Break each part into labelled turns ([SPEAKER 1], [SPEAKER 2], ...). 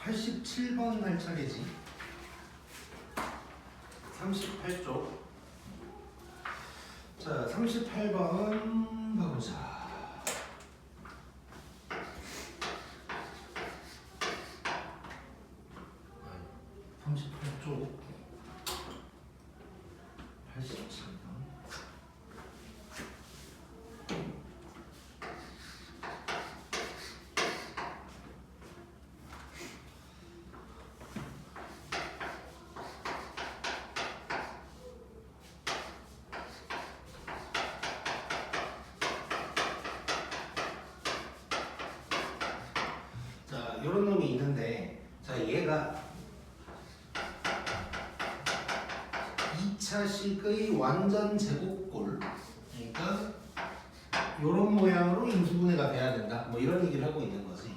[SPEAKER 1] 87번 할 차례지. 38쪽. 자, 38번 가보자. 쪽 87번. 자, 요런 놈이 있는데, 자, 얘가 2차식의 완전 제곱골, 그러니까 요런 모양으로 인수분해가 돼야 된다. 뭐 이런 얘기를 하고 있는 거지.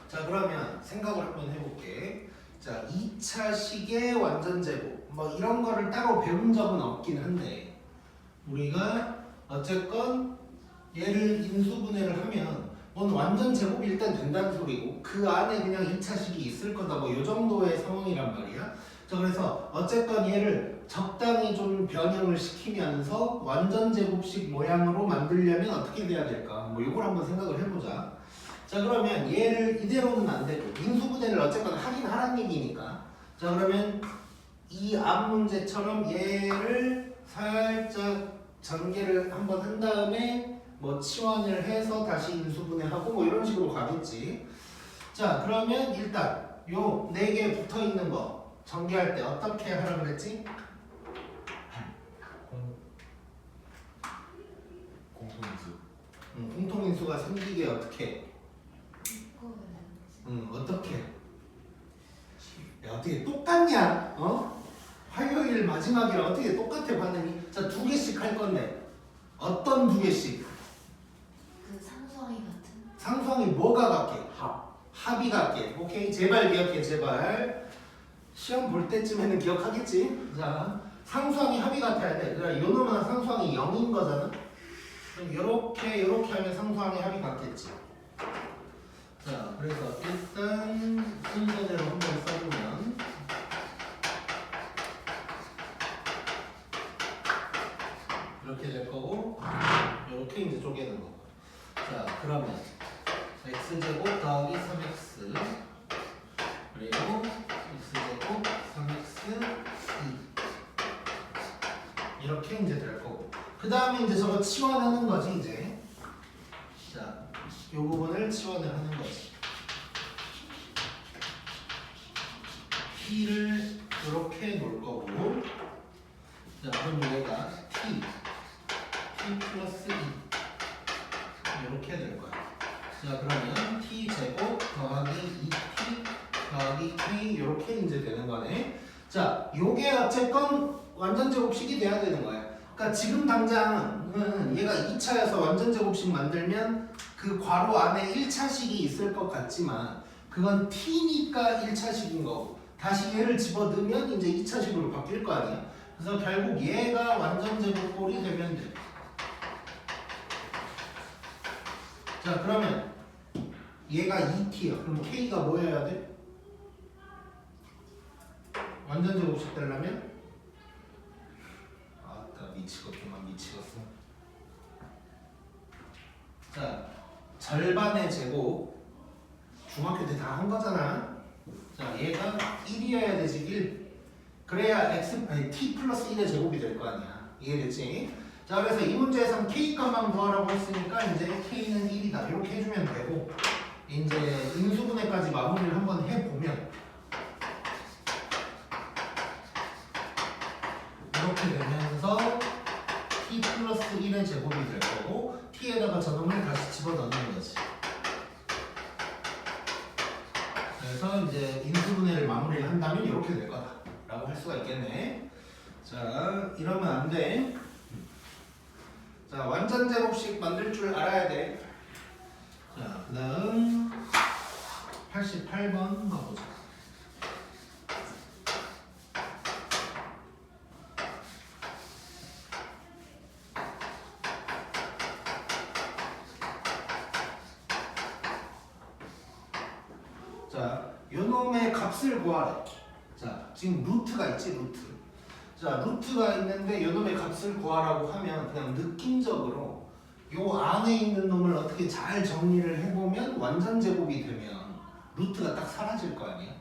[SPEAKER 1] 자, 그러면 생각을 한번 해볼게. 자, 2차식의 완전 제곱, 뭐 이런 거를 따로 배운 적은 없긴 한데, 우리가 어쨌건 얘를 인수분해를 하면 뭔 완전 제곱이 일단 된다는 소리고, 그 안에 그냥 2차식이 있을 거다, 뭐 요 정도의 상황이란 말이야. 자, 그래서 어쨌건 얘를 적당히 좀 변형을 시키면서 완전 제곱식 모양으로 만들려면 어떻게 돼야 될까? 뭐 이걸 한번 생각을 해보자. 자, 그러면 얘를 이대로는 안 되고 인수분해를 어쨌건 하긴 하라는 얘기니까. 자, 그러면 이 앞 문제처럼 얘를 살짝 전개를 한번 한 다음에 뭐 치환을 해서 다시 인수분해하고 뭐 이런 식으로 가겠지. 자, 그러면 일단 요 4개 붙어 있는 거 전개할 때 어떻게 하라고 그랬지?
[SPEAKER 2] 공통인수.
[SPEAKER 1] 공통인수가 생기게 어떻게? 어떻게? 야, 어떻게 똑같냐? 화요일 마지막이라 어떻게 똑같아 반응이? 자, 2개씩 할 건데 어떤 2개씩?
[SPEAKER 3] 그 상수항이 같은?
[SPEAKER 1] 상수항이 뭐가 같게? 합이 같게. 오케이, 제발 기억해, 제발. 시험 볼 때쯤에는 기억하겠지? 자, 상수항이 합이 같아야 돼. 그러니까 요 놈은 상수항이 0인 거잖아. 그럼 요렇게 하면 상수항이 합이 같겠지. 자, 그래서 일단 순서대로 한번 써보면 이렇게 될 거고, 이렇게 이제 쪼개는 거고. 자, 그러면 x제곱 더하기 3x 그리고 x제곱 3x 2 이렇게 이제 될 거고, 그 다음에 이제 저거 치환하는 거지 이제. 자, 이 부분을 치환을 하는 거지. t를 이렇게 놓을 거고, 자, 그럼 얘가 t 플러스 2 이렇게 될 거야. 자, 그러면 t 제곱 더하기 2t 더하기 k 이렇게 이제 되는 거네. 자, 요게 어쨌건 완전 제곱식이 돼야 되는 거야. 그러니까 지금 당장은 얘가 2차여서 완전 제곱식 만들면 그 괄호 안에 1차식이 있을 것 같지만 그건 t니까 1차식인 거고, 다시 얘를 집어넣으면 이제 2차식으로 바뀔 거 아니야. 그래서 결국 얘가 완전 제곱꼴이 되면 돼. 자, 그러면 얘가 2t야. 그럼 k가 뭐여야 돼? 완전 제곱식 되려면? 아따, 미치겠구만, 미치겠어. 자, 절반의 제곱 중학교 때 다 한 거잖아. 자, 얘가 1이어야 되지, 1. 그래야 t 플러스 1의 제곱이 될 거 아니야. 이해됐지? 자, 그래서 이 문제에서는 k 값만 구하라고 했으니까 이제 k는 1이다. 이렇게 해주면 되고, 이제 인수분해까지 마무리를 한번 해보면 이렇게 되면서 t 플러스 1의 제곱이 될 거고, t에다가 저놈을 다시 집어넣는 거지. 그래서 이제 인수분해를 마무리를 한다면 이렇게 될 거다 라고 할 수가 있겠네. 자, 이러면 안 돼. 자, 완전 제곱식 만들 줄 알아야 돼. 자, 그 다음 88번 가보자. 자, 요놈의 값을 구하래. 자, 지금 루트가 있지, 루트. 자, 루트가 있는데 요놈의 값을 구하라고 하면 그냥 느낌적으로 요 안에 있는 놈을 어떻게 잘 정리를 해보면 완전 제곱이 되면 루트가 딱 사라질 거 아니야.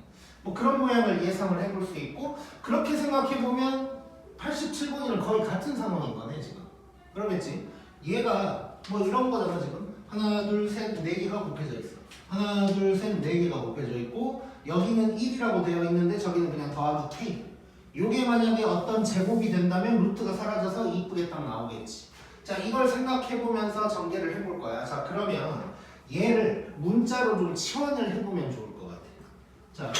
[SPEAKER 1] 뭐 그런 모양을 예상을 해볼 수 있고 그렇게 생각해보면 87번이랑 거의 같은 상황인 거네 지금. 그러겠지? 얘가 뭐 이런 거잖아 지금. 하나 둘셋 네 개가 곱해져 있어. 하나 둘셋 네 개가 곱해져 있고 여기는 1이라고 되어 있는데 저기는 그냥 더하기 k. 요게 만약에 어떤 제곱이 된다면 루트가 사라져서 이쁘게 딱 나오겠지. 자, 이걸 생각해보면서 전개를 해볼 거야. 자, 그러면 얘를 문자로 좀 치환을 해보면 좋을 것 같아. 자,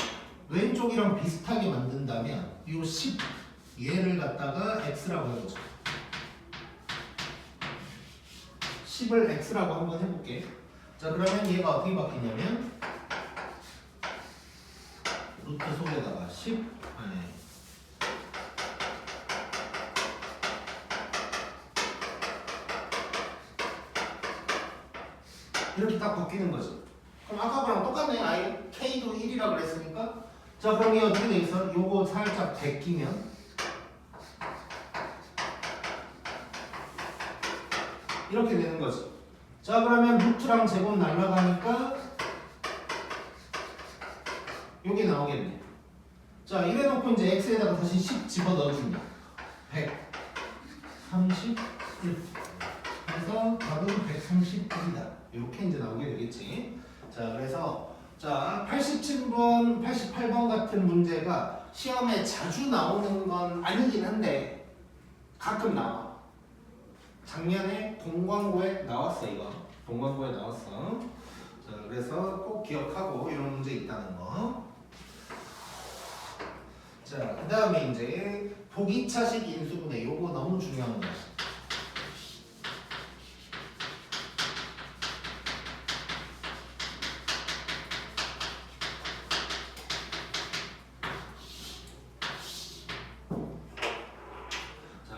[SPEAKER 1] 왼쪽이랑 비슷하게 만든다면 요 10 얘를 갖다가 x라고 해보자. 10을 x라고 한번 해볼게. 자, 그러면 얘가 어떻게 바뀌냐면 루트 속에다가 10 아니 이렇게 딱 바뀌는 거지. 그럼 아까 거랑 똑같네. 아예 k도 1이라 그랬으니까. 자, 그럼 이게 어떻게 돼 있어? 요거 살짝 베끼면 이렇게 되는 거지. 자, 그러면 루트랑 제곱 날라가니까 요게 나오겠네. 자, 이래놓고 이제 x에다가 다시 10 집어 넣어줍니다. 131. 그래서 답은 131이다. 이렇게 이제 나오게 되겠지. 자, 그래서 자 87번, 88번 같은 문제가 시험에 자주 나오는 건 아니긴 한데 가끔 나와. 작년에 동광고에 나왔어 이거. 동광고에 나왔어. 자, 그래서 꼭 기억하고 이런 문제 있다는 거. 자, 그 다음에 이제 보기차식 인수분해. 요거 너무 중요한 거야.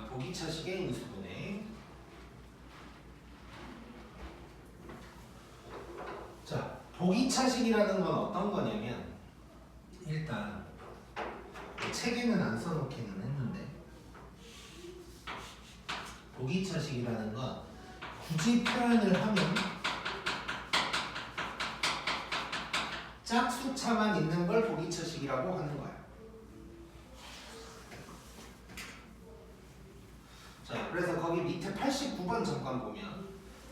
[SPEAKER 1] 보기차식의 인수분해. 자, 보기차식이라는 건 어떤 거냐면 일단 책에는 안 써놓기는 했는데 보기차식이라는 건 굳이 표현을 하면 짝수차만 있는 걸 보기차식이라고 하는 거야. 자, 그래서 거기 밑에 89번 잠깐 보면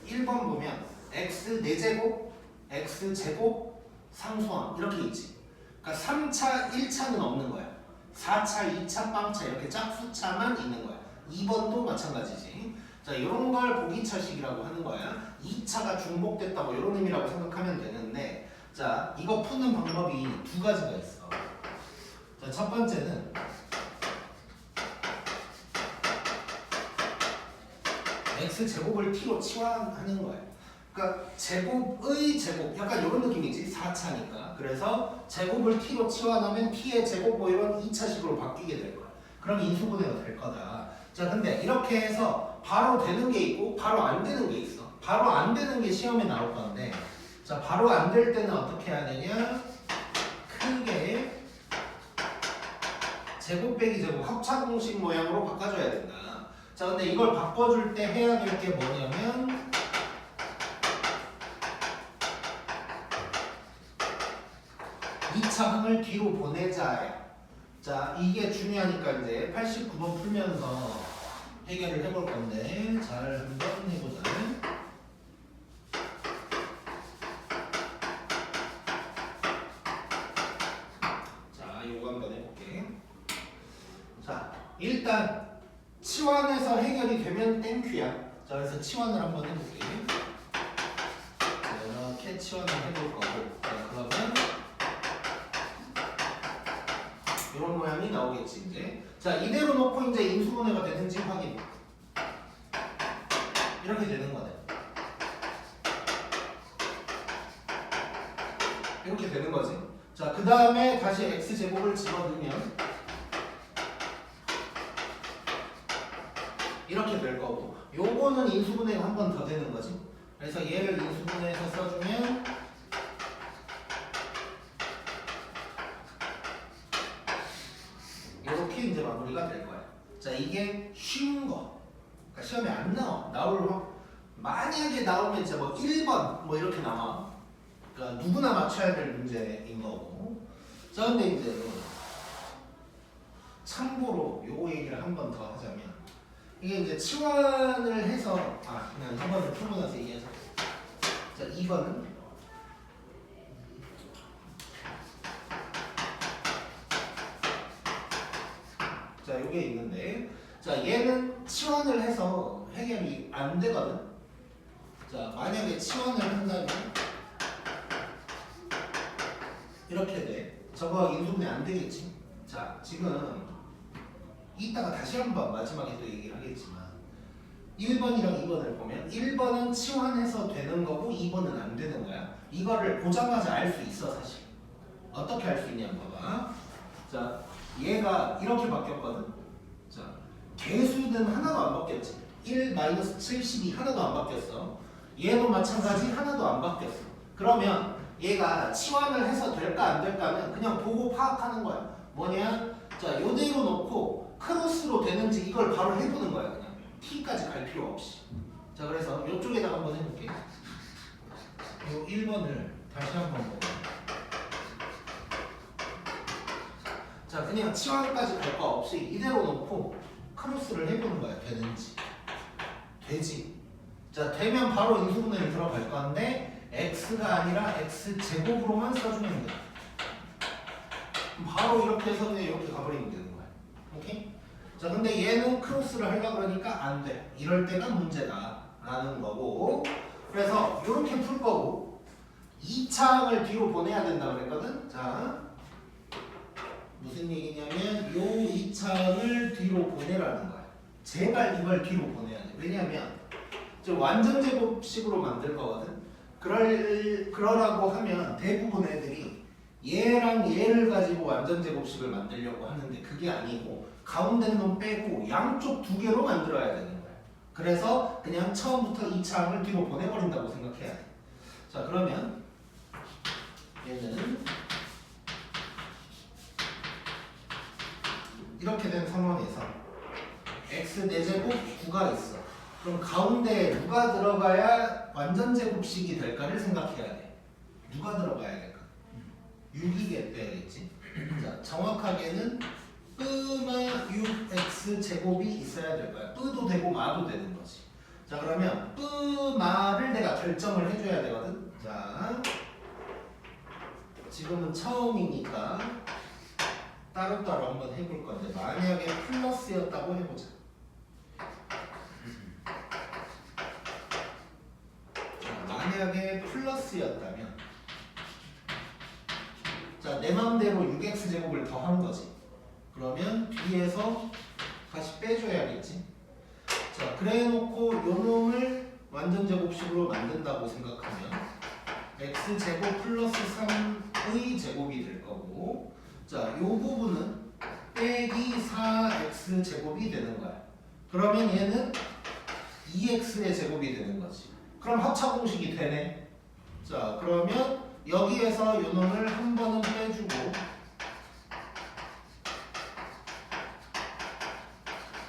[SPEAKER 1] 1번 보면 x 4제곱, x 제곱, 상수함 이렇게 있지. 그러니까 3차, 1차는 없는 거야. 4차, 2차, 빵차 이렇게 짝수차만 있는 거야. 2번도 마찬가지지. 자, 이런 걸 보기차식이라고 하는 거야. 2차가 중복됐다 뭐 이런 의미라고 생각하면 되는데 자, 이거 푸는 방법이 두 가지가 있어. 자, 첫 번째는 x제곱을 t로 치환하는 거예요. 그러니까 제곱의 제곱 약간 이런 느낌이지. 4차니까. 그래서 제곱을 t로 치환하면 t의 제곱 뭐 이런 2차식으로 바뀌게 될 거야. 그럼 인수분해가 될 거다. 자, 근데 이렇게 해서 바로 되는 게 있고 바로 안 되는 게 있어. 바로 안 되는 게 시험에 나올 건데 자, 바로 안 될 때는 어떻게 해야 되냐? 크게 제곱 빼기 제곱 합차공식 모양으로 바꿔줘야 된다. 자, 근데 이걸 바꿔줄 때 해야 될 게 뭐냐면 2차 항을 뒤로 보내자야. 자, 이게 중요하니까 이제 89번 풀면서 해결을 해볼 건데 잘 한번 해보자. 자, 요거 한번 해볼게. 자, 일단 치환해서 해결이 되면 땡큐야. 자, 그래서 치환을 한번 해볼게. 이렇게 치환을 해볼 거고. 자, 그러면 이런 모양이 나오겠지 이제. 자, 이대로 놓고 이제 인수분해가 되는지 확인. 이렇게 되는 거네. 이렇게 되는 거지. 자, 그 다음에 다시 x제곱을 집어넣으면 이렇게 될 거고, 요거는 인수분해가 한 번 더 되는 거지. 그래서 얘를 인수분해해서 써주면 이렇게 이제 마무리가 될 거야. 자, 이게 쉬운 거. 그러니까 시험에 안 나와. 만약에 나오면 이제 뭐 1번 뭐 이렇게 나와. 그러니까 누구나 맞춰야 될 문제인 거고. 자, 근데 이제 참고로 요거 얘기를 한 번 더 하자면 이게 이제 치환을 해서 그냥 2번을 풀고 나서 얘기해서 자, 2번은 자, 요게 있는데 자, 얘는 치환을 해서 해결이 안 되거든. 자, 만약에 치환을 한다면 이렇게 돼. 저거 인수분해 안 되겠지. 자, 지금 이따가 다시 한번 마지막에 또 얘기를 하겠지만 1번이랑 2번을 보면 1번은 치환해서 되는 거고 2번은 안 되는 거야. 이거를 보자마자 알 수 있어 사실. 어떻게 알 수 있냐면 봐봐. 자, 얘가 이렇게 바뀌었거든. 자, 개수는 하나도 안 바뀌었지. 1-72 하나도 안 바뀌었어. 얘도 마찬가지 하나도 안 바뀌었어. 그러면 얘가 치환을 해서 될까 안 될까는 그냥 보고 파악하는 거야. 뭐냐? 자, 요대로 놓고 크로스로 되는지 이걸 바로 해보는 거야. 그냥 t까지 갈 필요 없이. 자, 그래서 이쪽에다가 한번 해볼게. 요 1번을 다시 한번 보고. 자, 그냥 치환까지 갈 거 없이 이대로 놓고 크로스를 해보는 거야. 되는지. 되지. 자, 되면 바로 인수분해를 들어갈 건데 x가 아니라 x제곱으로만 써주면 돼. 바로 이렇게 해서 그냥 이렇게 가버리면 되는 거야. 오케이? 자, 근데 얘는 크로스를 하려고 그러니까 안 돼. 이럴 때가 문제다 라는 거고, 그래서 이렇게 풀 거고 2차항을 뒤로 보내야 된다 그랬거든. 자, 무슨 얘기냐면 요 2차항을 뒤로 보내라는 거야. 제발 이걸 뒤로 보내야 돼. 왜냐면 좀 완전 제곱식으로 만들 거거든. 그러라고 하면 대부분 애들이 얘랑 얘를 가지고 완전 제곱식을 만들려고 하는데 그게 아니고 가운데 놈 빼고 양쪽 두 개로 만들어야 되는 거야. 그래서 그냥 처음부터 2차항을 뒤로 보내버린다고 생각해야 돼. 자, 그러면 얘는 이렇게 된 상황에서 x 4제곱 9가 있어. 그럼 가운데에 누가 들어가야 완전 제곱식이 될까를 생각해야 돼. 누가 들어가야 될까? 6이 돼야겠지. 자, 정확하게는 마 6x 제곱이 있어야 될 거야. 도 되고 마도 되는 거지. 자, 그러면 마를 내가 결정을 해줘야 되거든. 자, 지금은 처음이니까 따로따로 한번 해볼 건데 만약에 플러스였다고 해보자. 만약에 플러스였다면 자, 내 맘대로 6x제곱을 더한 거지. 그러면 뒤에서 다시 빼줘야겠지. 자, 그래 놓고 요 놈을 완전 제곱식으로 만든다고 생각하면 x제곱 플러스 3의 제곱이 될 거고, 자, 요 부분은 빼기 4x제곱이 되는 거야. 그러면 얘는 2x의 제곱이 되는 거지. 그럼 합차 공식이 되네. 자, 그러면 여기에서 요 놈을 한 번은 빼주고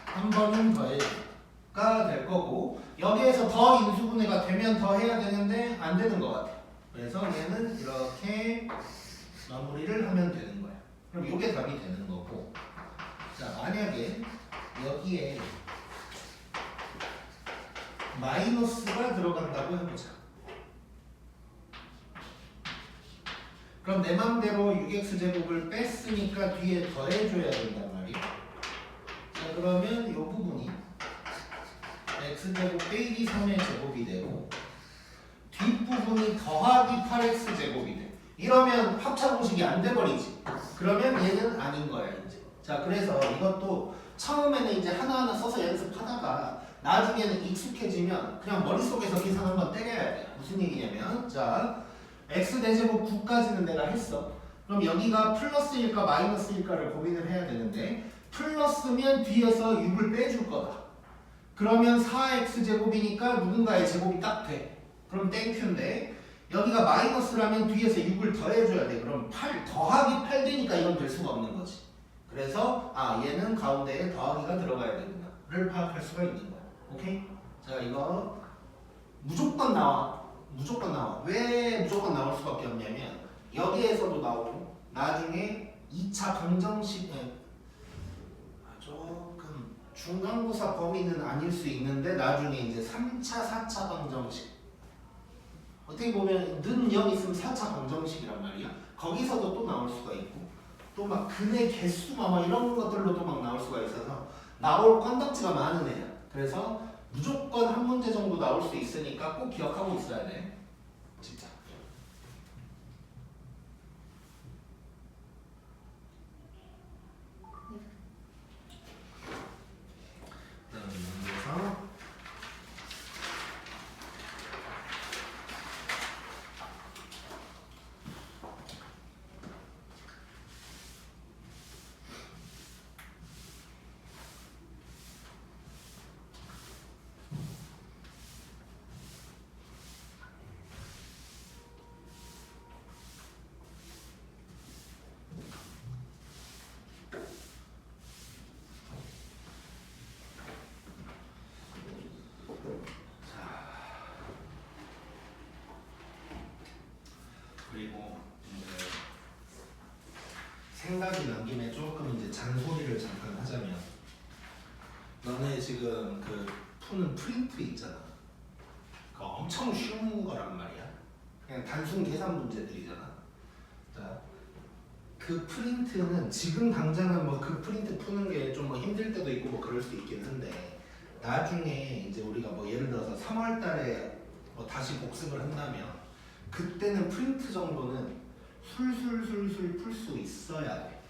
[SPEAKER 1] 한 번은 더해가 될 거고, 여기에서 더 인수분해가 되면 더 해야 되는데 안 되는 것 같아. 그래서 얘는 이렇게 마무리를 하면 되는 거야. 그럼 이게 답이 되는 거고, 자, 만약에 여기에 마이너스가 들어간다고 해보자. 그럼 내 맘대로 6x제곱을 뺐으니까 뒤에 더해줘야 된단 말이야. 자, 그러면 이 부분이 x제곱 빼기 3의 제곱이 되고 뒷부분이 더하기 8x제곱이 돼. 이러면 합차 공식이 안 돼버리지. 그러면 얘는 아닌 거야 이제. 자, 그래서 이것도 처음에는 이제 하나하나 써서 연습하다가 나중에는 익숙해지면 그냥 머릿속에서 계산 한번 때려야 돼. 무슨 얘기냐면, 자, x 4제곱 9까지는 내가 했어. 그럼 여기가 플러스일까 마이너스일까를 고민을 해야 되는데 플러스면 뒤에서 6을 빼줄 거다. 그러면 4x제곱이니까 누군가의 제곱이 딱 돼. 그럼 땡큐인데 여기가 마이너스라면 뒤에서 6을 더해줘야 돼. 그럼 8 더하기 8 되니까 이건 될 수가 없는 거지. 그래서 얘는 가운데에 더하기가 들어가야 되구나를 파악할 수가 있는 거야. 오케이? 자, 이거 무조건 나와. 무조건 나와. 왜 무조건 나올 수밖에 없냐면 여기에서도 나오고 나중에 2차 방정식에 조금 중간고사 범위는 아닐 수 있는데 나중에 이제 3차, 4차 방정식 어떻게 보면 는 0 있으면 4차 방정식이란 말이야. 거기서도 또 나올 수가 있고 또 막 근의 개수가 막 이런 것들로도 막 나올 수가 있어서 나올 건덕지가 많은 애야. 그래서 무조건 한 문제 정도 나올 수 있으니까 꼭 기억하고 있어야 돼. 진짜. 그다음에 넘겨서 그리고 이제 생각이 난 김에 조금 이제 잔소리를 잠깐 하자면 너네 지금 그 푸는 프린트 있잖아. 그거 엄청 쉬운 거란 말이야. 그냥 단순 계산 문제들이잖아. 자, 그 프린트는 지금 당장은 뭐 그 프린트 푸는 게 좀 뭐 힘들 때도 있고 뭐 그럴 수 있긴 한데 나중에 이제 우리가 뭐 예를 들어서 3월 달에 뭐 다시 복습을 한다면 그때는 프린트 정도는 술술술술 풀 수 있어야 돼.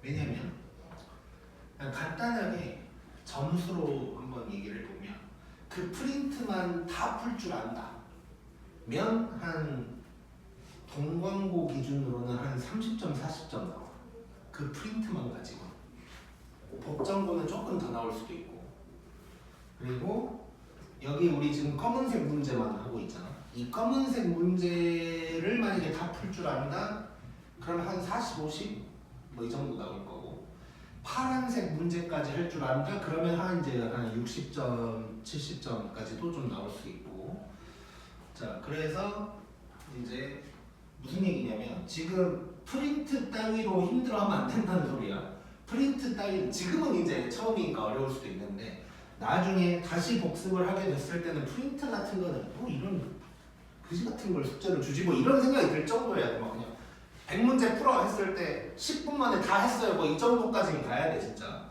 [SPEAKER 1] 왜냐면 그냥 간단하게 점수로 한번 얘기를 보면 그 프린트만 다 풀 줄 안다 면 한 동광고 기준으로는 한 30점 40점 나와. 그 프린트만 가지고 법정고는 조금 더 나올 수도 있고 그리고 여기 우리 지금 검은색 문제만 하고 있잖아. 이 검은색 문제를 만약에 다 풀 줄 안다 그러면 한 40, 50 뭐 이 정도 나올 거고 파란색 문제까지 할 줄 안다 그러면 한 이제 한 60점, 70점까지도 좀 나올 수 있고. 자, 그래서 이제 무슨 얘기냐면 지금 프린트 따위로 힘들어하면 안 된다는 소리야. 프린트 따위 지금은 이제 처음이니까 어려울 수도 있는데 나중에 다시 복습을 하게 됐을 때는 프린트 같은 거는 뭐 이런 그지 같은 걸 숙제로 주지 뭐 이런 생각이 들 정도야. 막 그냥 100문제 풀어 했을 때 10분 만에 다 했어요. 뭐 이 정도까지는 가야 돼 진짜.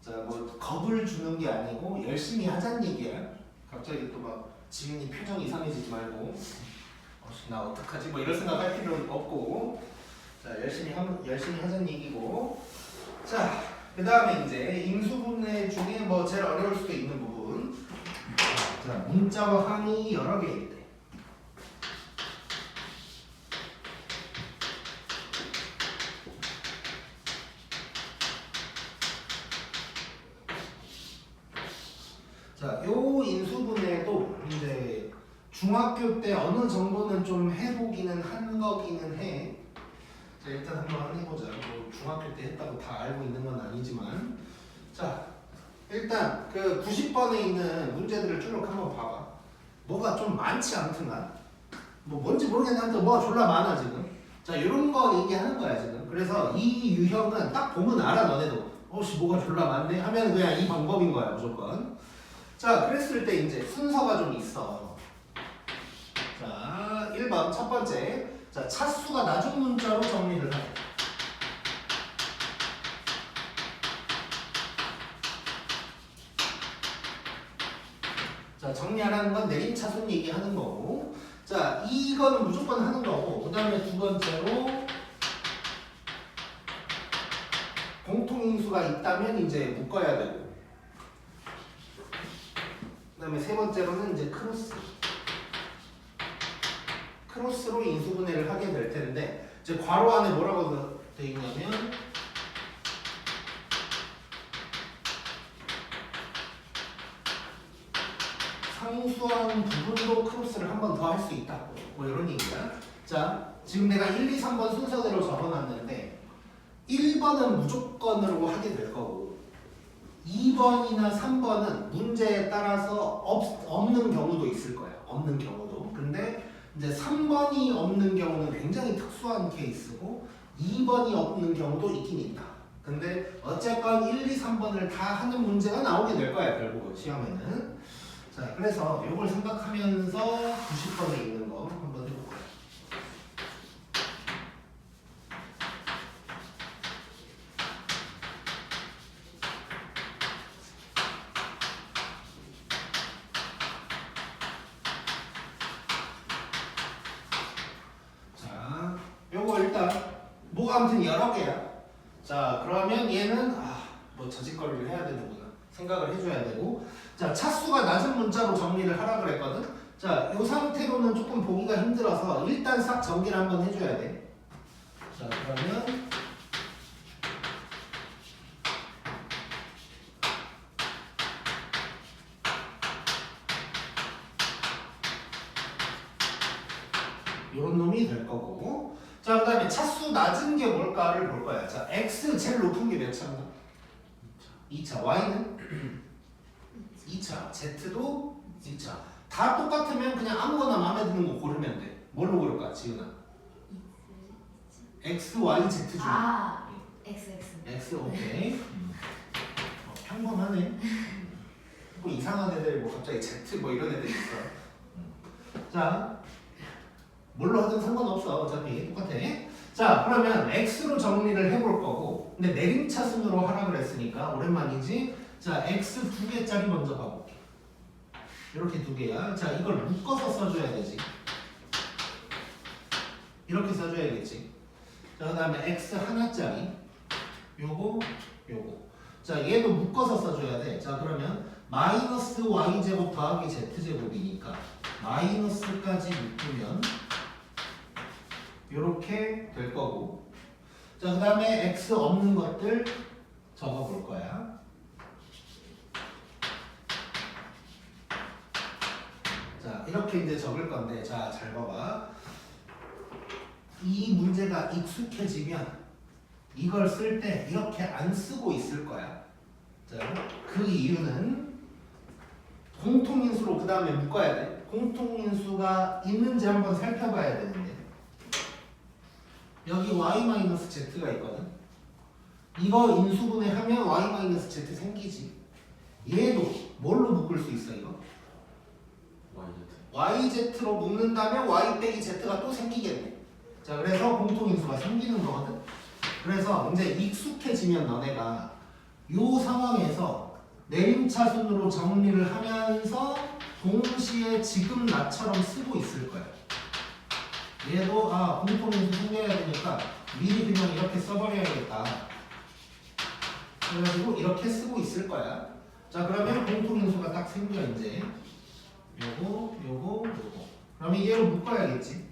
[SPEAKER 1] 자, 뭐 겁을 주는 게 아니고 열심히 하자는 얘기야. 갑자기 또 막 지민이 표정 이상해지지 말고 나 어떡하지 뭐 이런 생각할 필요는 없고 자 열심히 하자는 얘기고. 자, 그 다음에 이제 인수분해 중에 뭐 제일 어려울 수도 있는 부분. 자, 문자와 항이 여러 개 있대. 자, 요 인수분해도 이제 중학교 때 어느 정도는 좀 해보기는 한 거기는 해. 자, 일단 한번 해보자. 뭐 중학교 때 했다고 다 알고 있는 건 아니지만. 자, 일단 그 90번에 있는 문제들을 쭉 한번 봐봐. 뭐가 좀 많지 않든가. 뭐 뭔지 모르겠는데 뭐가 졸라 많아 지금. 자, 이런 거 얘기하는 거야 지금. 그래서 이 유형은 딱 보면 알아 너네도. 어씨 뭐가 졸라 많네 하면 그냥 이 방법인 거야 무조건. 자, 그랬을 때 이제 순서가 좀 있어. 자, 1번 첫 번째. 자, 차수가 낮은 문자로 정리를 하래. 자, 정리하라는 건 내림차순 얘기하는 거고. 자, 이거는 무조건 하는 거고. 그 다음에 두 번째로 공통인수가 있다면 이제 묶어야 되고. 그 다음에 세 번째로는 이제 크로스로 인수분해를 하게 될 텐데 이제 괄호 안에 뭐라고 되어 있냐면 상수한 부분도 크로스를 한 번 더 할 수 있다. 뭐 이런 얘기야. 자, 지금 내가 1, 2, 3번 순서대로 적어놨는데 1번은 무조건으로 하게 될 거고 2번이나 3번은 문제에 따라서 없는 경우도 있을 거예요. 없는 경우도. 근데 이제 3번이 없는 경우는 굉장히 특수한 케이스고 2번이 없는 경우도 있긴 있다. 근데 어쨌건 1, 2, 3번을 다 하는 문제가 나오게 될 거야 결국은 시험에는. 자 그래서 이걸 생각하면서 90번에 있는 거 한번 해볼까요? 자 요거 일단 뭐가 아무튼 여러 개야. 자 그러면 얘는 뭐 저짓거리를 해야 되는구나 생각을 해줘야 되고 자 차수가 낮은 문자로 정리를 하라 그랬거든. 자 이 상태로는 조금 보기가 힘들어서 일단 싹 정리를 한번 해줘야 돼. 자 그러면 요런 놈이 될 거고 자 그 다음에 차수 낮은 게 뭘까를 볼 거야. 자 x 제일 높은 게 몇 차인가? 2차. y는? 2차. z도 2차. 다 똑같으면 그냥 아무거나 마음에 드는 거 고르면 돼. 뭘로 고를까 지은아? x, y, z 중에
[SPEAKER 3] X.
[SPEAKER 1] x 오케이. 평범하네. 뭐 이상한 애들 뭐 갑자기 z 뭐 이런 애들 있어. 자 뭘로 하든 상관없어. 어차피 똑같아. 자 그러면 x로 정리를 해볼 거고 근데 내림차순으로 하라 그랬으니까 오랜만이지. 자 x 2개짜리 먼저 봐볼게. 이렇게 2개야. 자 이걸 묶어서 써줘야 되지. 이렇게 써줘야겠지. 자 그 다음에 x 하나짜리 요거 자 얘도 묶어서 써줘야 돼. 자 그러면 마이너스 y제곱 더하기 z제곱이니까 마이너스까지 묶으면 요렇게 될 거고 자 그 다음에 x 없는 것들 적어 볼 거야. 자 이렇게 이제 적을 건데 자 잘 봐봐. 이 문제가 익숙해지면 이걸 쓸 때 이렇게 안 쓰고 있을 거야. 자 그 이유는 공통인수로 그 다음에 묶어야 돼. 공통인수가 있는지 한번 살펴봐야 되는데 여기 y-z가 있거든. 이거 인수분해하면 y-z 생기지. 얘도 뭘로 묶을 수 있어 이거? yz로 묶는다면 y 빼기 z가 또 생기겠네. 자 그래서 공통인수가 생기는 거거든. 그래서 이제 익숙해지면 너네가 요 상황에서 내림차순으로 정리를 하면서 동시에 지금 나처럼 쓰고 있을 거야. 얘도 공통인수 생겨야 되니까 미리 그냥 이렇게 써버려야겠다. 그래가지고 이렇게 쓰고 있을 거야. 자 그러면 공통인수가 딱 생겨 이제. 요거. 그러면 얘로 묶어야겠지.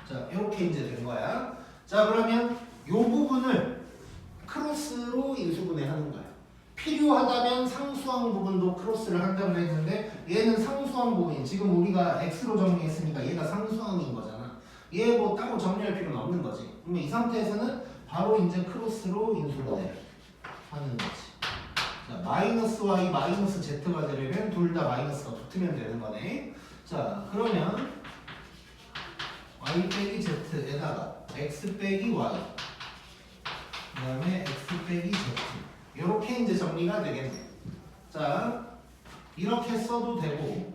[SPEAKER 1] 자 이렇게 이제 된 거야. 자 그러면 요 부분을 크로스로 인수분해하는 거야. 필요하다면 상수항 부분도 크로스를 한다고 했는데 얘는 상수항 부분이 지금 우리가 x로 정리했으니까 얘가 상수항인 거잖아. 얘 뭐 따로 정리할 필요는 없는 거지. 그러면 이 상태에서는 바로 이제 크로스로 인수분해 하는 거지. 자 마이너스 y 마이너스 z가 되려면 둘 다 마이너스가 붙으면 되는 거네. 자 그러면 y 빼기 z에다가 x 빼기 y 그 다음에 x 빼기 z 이렇게 이제 정리가 되겠네. 자 이렇게 써도 되고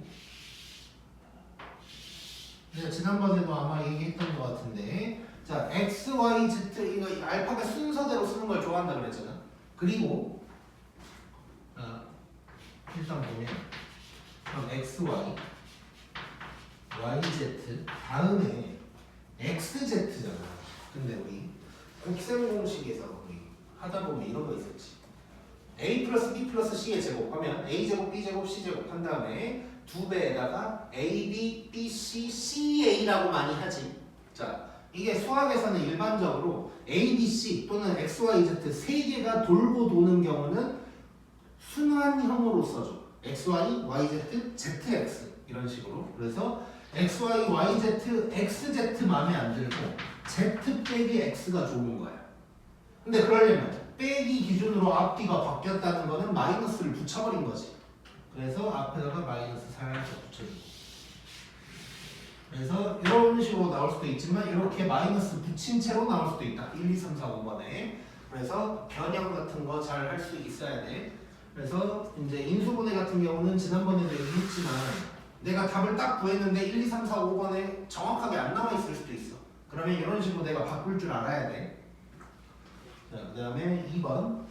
[SPEAKER 1] 지난번에도 아마 얘기했던 것 같은데 자 x, y, z 이거 알파벳 순서대로 쓰는 걸 좋아한다 그랬잖아. 그리고 일단 보면 그럼 x, y, y, z 다음에 x, z잖아. 근데 우리 곱셈 공식에서 우리 하다 보면 이런 거 있었지. a 플러스 b 플러스 c의 제곱하면 a 제곱, b 제곱, c 제곱 한 다음에 2배에다가 a, b, b, c, ca라고 많이 하지. 자, 이게 수학에서는 일반적으로 a, b, c 또는 x, y, z 세 개가 돌고 도는 경우는 순환형으로 써줘. xy, yz, zx 이런 식으로. 그래서 xy, yz, xz 맘에 안 들고 z 빼기 x가 좋은 거야. 근데 그러려면 빼기 기준으로 앞뒤가 바뀌었다는 거는 마이너스를 붙여버린 거지. 그래서 앞에다가 마이너스 살짝 붙여주고. 그래서 이런 식으로 나올 수도 있지만 이렇게 마이너스 붙인 채로 나올 수도 있다. 1, 2, 3, 4, 5번에. 그래서 변형 같은 거 잘 할 수 있어야 돼. 그래서 이제 인수분해 같은 경우는 지난번에도 얘기했지만 내가 답을 딱 구했는데 1, 2, 3, 4, 5번에 정확하게 안 나와 있을 수도 있어. 그러면 이런 식으로 내가 바꿀 줄 알아야 돼. 자, 그 다음에 2번.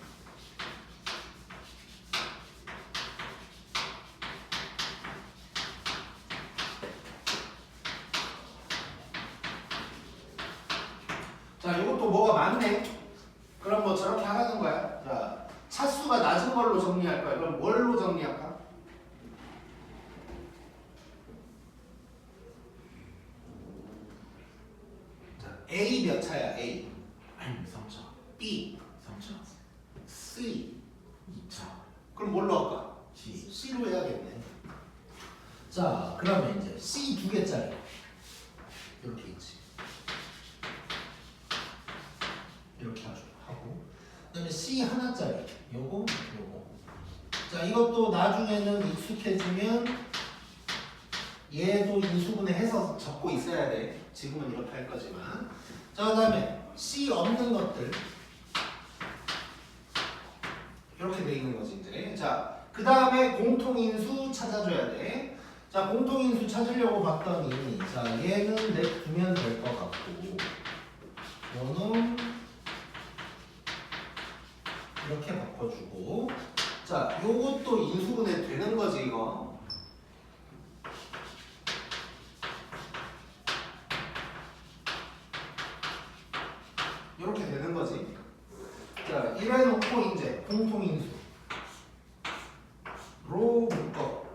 [SPEAKER 1] 자, 이것도 뭐가 많네. 그럼 뭐 저렇게 하라는 거야. 자, 차수가 낮은 걸로 정리할 거야. 그럼 뭘로 정리할까? 자, A 몇 차야? A.
[SPEAKER 2] 3차.
[SPEAKER 1] B.
[SPEAKER 2] 3차.
[SPEAKER 1] C.
[SPEAKER 2] 2차.
[SPEAKER 1] 그럼 뭘로 할까?
[SPEAKER 2] C.
[SPEAKER 1] C로 해야겠네. 자, 그러면 이제 C 2개짜리 이렇게 있지. 이렇게 하고, 그다음에 C 하나짜리 요거. 자, 이것도 나중에는 익숙해지면 얘도 인수분해해서 적고 있어야 돼. 지금은 이렇게 할 거지만. 자, 그다음에 C 없는 것들 이렇게 돼 있는 거지 이제. 자, 그 다음에 공통인수 찾아줘야 돼. 자, 공통인수 찾으려고 봤더니, 자, 얘는 냅두면 될 것 같고, 요는 이렇게 바꿔주고, 자, 요것도 인수분해 되는 거지 이거. 이렇게 되는 거지. 자, 이래놓고 이제 공통인수로 묶어.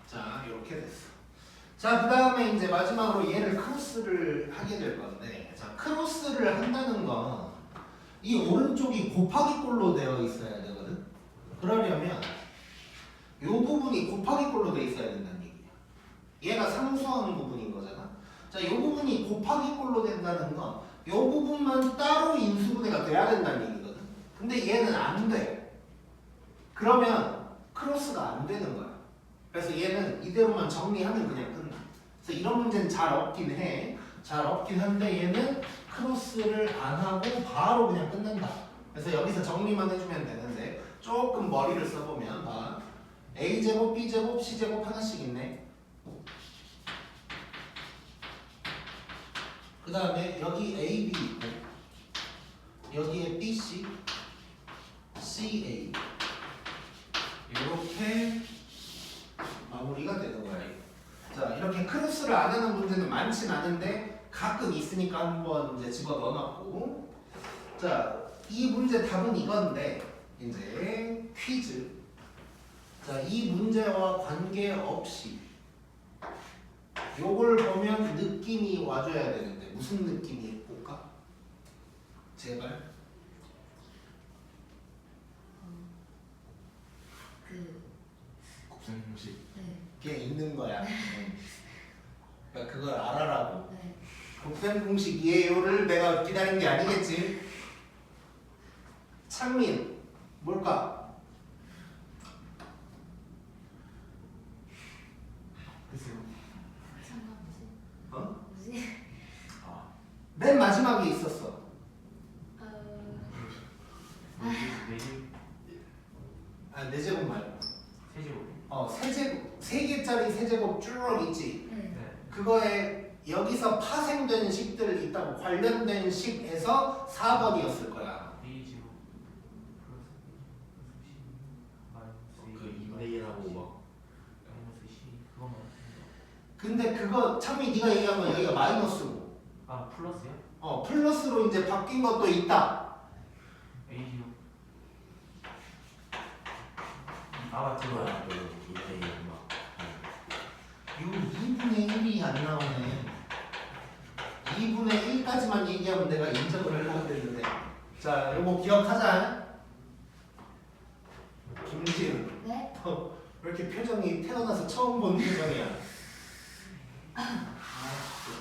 [SPEAKER 1] 자, 이렇게 됐어. 자, 그 다음에 이제 마지막으로 얘를 크로스를 하게 될 건데, 자, 크로스를 한다는 건 이 오른쪽이 곱하기 꼴로 되어 있어야 되거든. 그러려면 이 부분이 곱하기 꼴로 되어 있어야 된다는 얘기야. 얘가 상수하는 부분인 거잖아. 자, 이 부분이 곱하기 꼴로 된다는 건 이 부분만 따로 인수분해가 돼야 된다는 얘기거든. 근데 얘는 안 돼. 그러면 크로스가 안 되는 거야. 그래서 얘는 이대로만 정리하면 그냥 끝나. 그래서 이런 문제는 잘 없긴 해. 잘 없긴 한데 얘는 크로스를 안 하고 바로 그냥 끝난다. 그래서 여기서 정리만 해주면 되는데 조금 머리를 써보면 봐. A제곱, B제곱, C제곱 하나씩 있네. 그 다음에 여기 AB 있고 여기에 BC, CA 이렇게 마무리가 되는 거예요. 자, 이렇게 크로스를 안 하는 문제는 많진 않은데 가끔 있으니까 한번 이제 집어 넣어놨고, 자, 이 문제 답은 이건데 이제 퀴즈. 자, 이 문제와 관계없이 요걸 보면 느낌이 와줘야 되는데 무슨 느낌이 올까? 제발.
[SPEAKER 2] 곱셈 공식.
[SPEAKER 1] 그게 있는 거야. 그러니까 그걸 알아라고. 곱셈 공식이에요를 내가 기다린 게 아니겠지. 창민 뭘까? 글쎄요. 어? 맨 마지막에 있었어. 아, 네 제곱 말고.
[SPEAKER 2] 세제곱.
[SPEAKER 1] 세제곱, 세 개짜리 세제곱 쭈르륵 있지.
[SPEAKER 2] 네.
[SPEAKER 1] 그거에 여기서 파생된 식들 있다고 관련된 식에서 4번이었을 거야.
[SPEAKER 2] A제곱
[SPEAKER 4] 그 2분의1하고 막
[SPEAKER 2] 마이너스 C 그거만.
[SPEAKER 1] 근데 그거 참이 네가 얘기한 건 여기가 마이너스고,
[SPEAKER 2] 아 플러스요?
[SPEAKER 1] 플러스로 이제 바뀐 것도 있다.
[SPEAKER 2] A제곱. 아 맞죠.
[SPEAKER 4] 그거야 또 2분의1 막
[SPEAKER 1] 이거 2분의 1이 안 나오네. 2분의 1까지만 얘기하면 내가 인정을 하려고 했는데. 자, 요거 기억하자. 김지은.
[SPEAKER 3] 네?
[SPEAKER 1] 왜 이렇게 표정이 태어나서 처음 본 표정이야?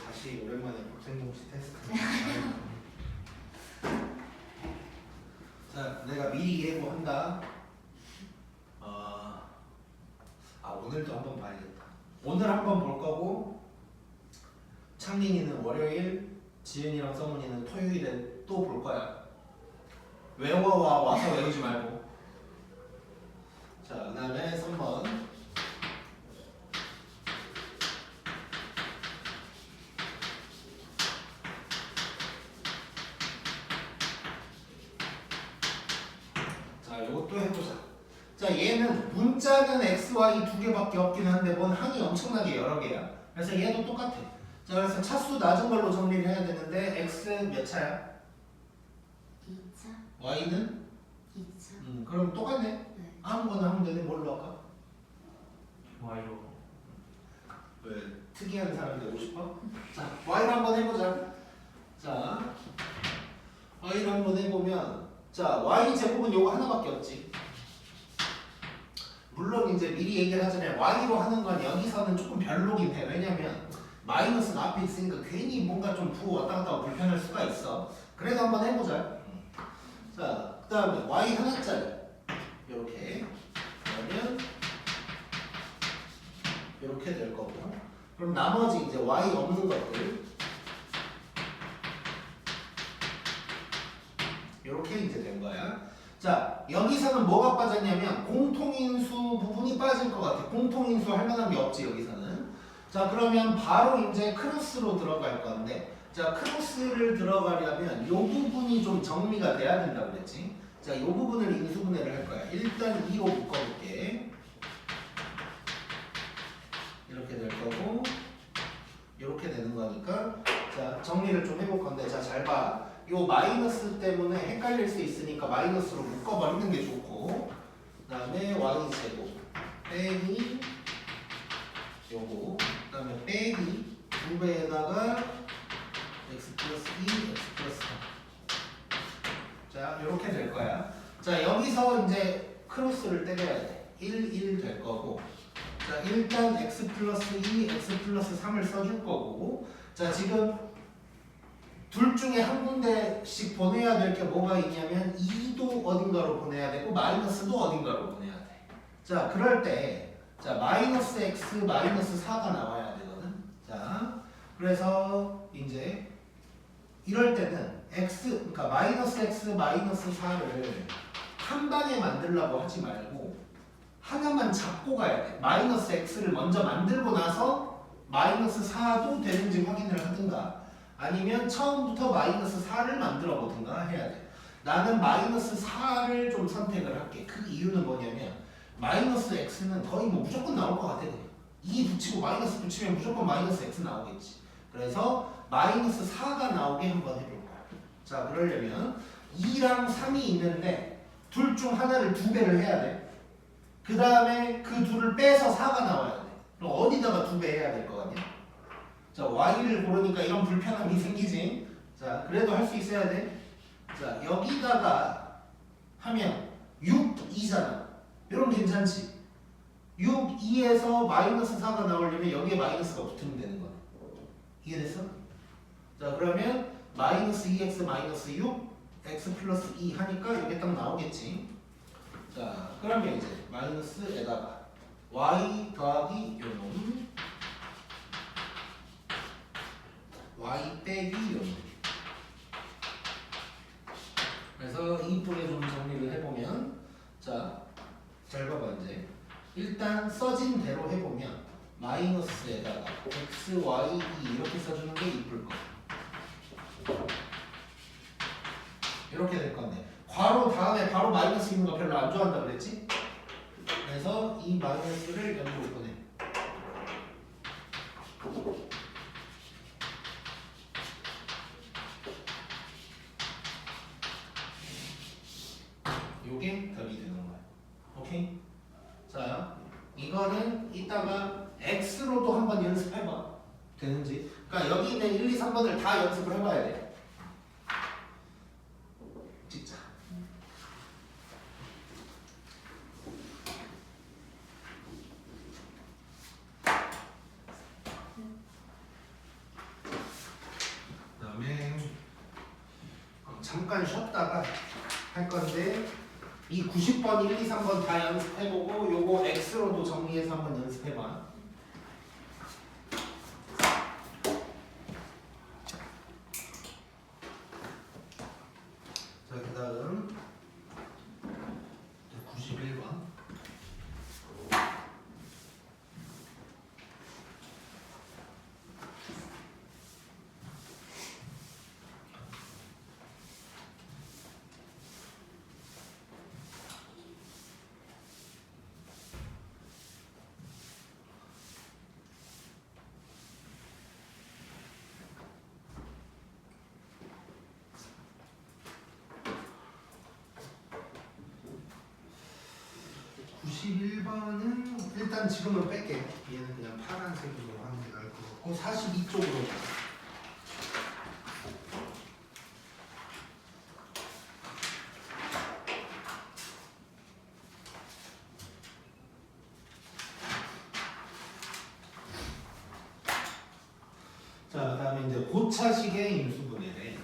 [SPEAKER 1] 다시 오랜만에 박생동 씨 테스트. 자, 내가 미리 예고한다. 오늘도 한번 봐야겠다. 오늘 한번 볼 거고, 창린이는 월요일, 지은이랑 성훈이는 토요일에 또 볼 거야. 외워와 와서 외우지 말고. 자, 그 다음에 3번. 자, 요것도 해보자. 자, 얘는 문자는 x, y 두 개밖에 없긴 한데 뭔 항이 엄청나게 여러 개야. 그래서 얘도 똑같아. 자, 그래서 차수 낮은 걸로 정리를 해야 되는데 x 몇 차야?
[SPEAKER 3] 2차?
[SPEAKER 1] y는?
[SPEAKER 3] 2차?
[SPEAKER 1] 그럼 똑같네.
[SPEAKER 3] 네.
[SPEAKER 1] 아무거나 하면 되네. 뭘로 할까?
[SPEAKER 2] Y로.
[SPEAKER 1] 왜? 특이한 사람 되고 싶어? 자, y를 한번 해보자. 자, y를 한번 해보면, 자, y 제곱은 요거 하나밖에 없지. 물론 이제 미리 얘기를 하자면 y로 하는 건 여기서는 조금 별로긴 해. 왜냐면 마이너스가 앞에 있으니까 괜히 뭔가 좀 부호 왔다 갔다 하고 불편할 수가 있어. 그래도 한번 해보자. 자, 그 다음에 y 하나짜리 이렇게 그러면 이렇게 될 거고, 그럼 나머지 이제 y 없는 것들 이렇게 이제 된 거야. 자, 여기서는 뭐가 빠졌냐면 공통인수 부분이 빠질 것 같아. 공통인수 할 만한 게 없지 여기서는. 자, 그러면 바로 이제 크로스로 들어갈 건데, 자, 크로스를 들어가려면 요 부분이 좀 정리가 돼야 된다고 그랬지. 자, 요 부분을 인수분해를 할 거야. 일단 2로 묶어볼게. 이렇게 될 거고, 이렇게 되는 거니까, 자, 정리를 좀 해볼 건데, 자, 잘 봐. 요 마이너스 때문에 헷갈릴 수 있으니까 마이너스로 묶어버리는 게 좋고, 그 다음에 y제곱 빼기 요거, 그 다음에 빼기 2배에다가 x 플러스 2, x 플러스 4. 자, 이렇게 될 거야. 자, 여기서 이제 크로스를 때려야 돼. 1, 1 될 거고, 자, 일단 x 플러스 2, x 플러스 3을 써줄 거고, 자, 지금 둘 중에 한 군데씩 보내야 될 게 뭐가 있냐면 2도 어딘가로 보내야 되고 마이너스도 어딘가로 보내야 돼. 자, 그럴 때, 자, 마이너스 x, 마이너스 4가 나와야 되거든. 자, 그래서 이제 이럴 때는 x, 그러니까 마이너스 x, 마이너스 4를 한 방에 만들려고 하지 말고 하나만 잡고 가야 돼. 마이너스 x를 먼저 만들고 나서 마이너스 4도 되는지 확인을 하든가, 아니면 처음부터 마이너스 4를 만들어 보든가 해야 돼. 나는 마이너스 4를 좀 선택을 할게. 그 이유는 뭐냐면 마이너스 x는 거의 뭐 무조건 나올 것 같아. 2 붙이고 마이너스 붙이면 무조건 마이너스 x 나오겠지. 그래서 마이너스 4가 나오게 한번 해볼 거야. 자, 그러려면 2랑 3이 있는데 둘 중 하나를 2배를 해야 돼. 그 다음에 그 둘을 빼서 4가 나와야 돼. 그럼 어디다가 2배 해야 될 것 같냐? 자, y를 고르니까 이런 불편함이 생기지. 자, 그래도 할 수 있어야 돼. 자, 여기다가 하면 6, 2잖아. 이러면 괜찮지. 6, 2에서 마이너스 4가 나오려면 여기에 마이너스가 붙으면 되는 거야. 이해됐어? 자, 그러면 마이너스 2x 마이너스 6, x 플러스 2 하니까 이게 딱 나오겠지. 자, 그러면 이제 마이너스에다가 y 더하기 요놈, y 빼기 요놈. 그래서 이쁘게 좀 정리를 해보면, 자, 잘 봐봐. 이제 일단 써진 대로 해보면 마이너스에다가 x, y, 2 이렇게 써주는 게 이쁠 거. 이렇게 될 건데, 괄호 다음에 바로 마이너스 있는 거 별로 안 좋아한다 그랬지? 그래서 이 마이너스를 여기로 보내. 요게 답이 되는 거야. 오케이? 자, 이거는 이따가 x로도 한번 연습해봐. 되는지. 그러니까 여기 있는 1, 2, 3번을 다 연습을 해봐야 돼. 찍자. 그다음에 잠깐 쉬었다가 할 건데 이 90번, 1, 2, 3번 다 연습해보고 요거 x로도 정리해서 한번 연습해봐. 자, 그 다음 91번. (91번은) 일단 지금은 뺄게. 얘는 그냥 파란색으로 하는 게 나을 것 같고 42쪽으로. 자, 그 다음에 이제 고차식의 인수분해래.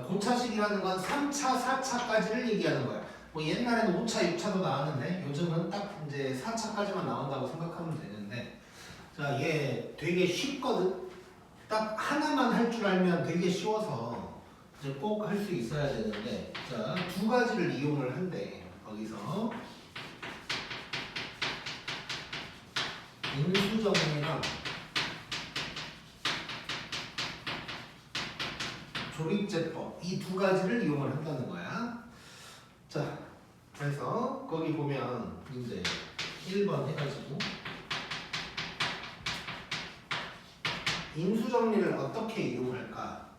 [SPEAKER 1] 고차식이라는 건 3차, 4차까지를 얘기하는 거야. 뭐 옛날에는 5차, 6차도 나왔는데 요즘은 딱 이제 4차까지만 나온다고 생각하면 되는데, 자, 얘 되게 쉽거든. 딱 하나만 할 줄 알면 되게 쉬워서 이제 꼭 할 수 있어야 되는데, 자, 두 가지를 이용을 한대. 거기서 인수정리랑 조립제법 이 두 가지를 이용을 한다는 거야. 자, 그래서 거기 보면 이제 1번 해가지고 인수정리를 어떻게 이용할까?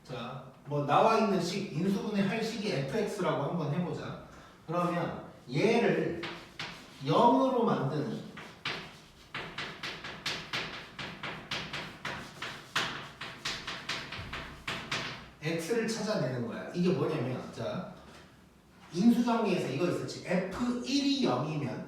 [SPEAKER 1] 자, 뭐 나와 있는 식 인수분해 할 식이 fx라고 한번 해보자. 그러면 얘를 0으로 만드는 x를 찾아내는 거야. 이게 뭐냐면, 자, 인수정리에서 이거 있었지. f1이 0이면